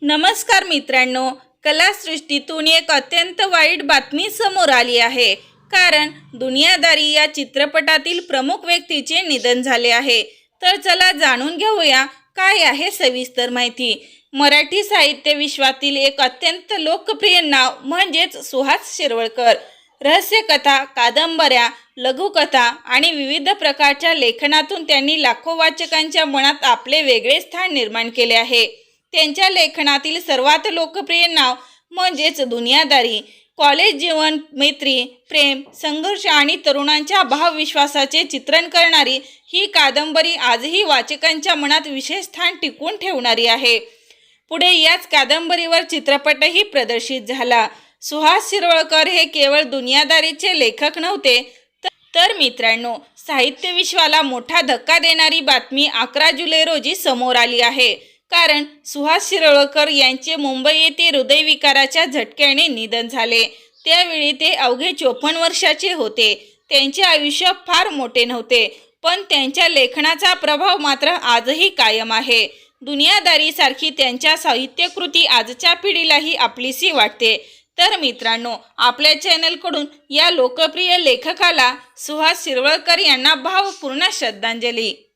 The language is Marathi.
नमस्कार मित्रांनो, कलासृष्टीतून एक अत्यंत वाईट बातमी समोर आली आहे. कारण दुनियादारी या चित्रपटातील प्रमुख व्यक्तीचे निधन झाले आहे. तर चला जाणून घेऊया काय आहे सविस्तर माहिती. मराठी साहित्य विश्वातील एक अत्यंत लोकप्रिय नाव म्हणजेच सुहास शिरवळकर. रहस्यकथा, कादंबऱ्या, लघुकथा आणि विविध प्रकारच्या लेखनातून त्यांनी लाखो वाचकांच्या मनात आपले वेगळे स्थान निर्माण केले आहे. त्यांच्या लेखनातील सर्वात लोकप्रिय नाव म्हणजेच दुनियादारी. कॉलेज जीवन, मैत्री, प्रेम, संघर्ष आणि तरुणांच्या भावविश्वासाचे चित्रण करणारी ही कादंबरी आजही वाचकांच्या मनात विशेष स्थान टिकवून ठेवणारी आहे. पुढे याच कादंबरीवर चित्रपटही प्रदर्शित झाला. सुहास शिरवळकर हे केवळ दुनियादारीचे लेखक नव्हते, तर मित्रांनो, साहित्य विश्वाला मोठा धक्का देणारी बातमी 11 जुलै रोजी समोर आली आहे. कारण सुहास शिरवळकर यांचे मुंबई येथे हृदयविकाराच्या झटक्याने निधन झाले. त्यावेळी ते अवघे 54 वर्षाचे होते. त्यांचे आयुष्य फार मोठे नव्हते, पण त्यांच्या लेखनाचा प्रभाव मात्र आजही कायम आहे. दुनियादारीसारखी त्यांच्या साहित्यकृती आजच्या पिढीलाही आपलीशी वाटते. तर मित्रांनो, आपल्या चॅनलकडून या लोकप्रिय लेखकाला सुहास शिरवळकर यांना भावपूर्ण श्रद्धांजली.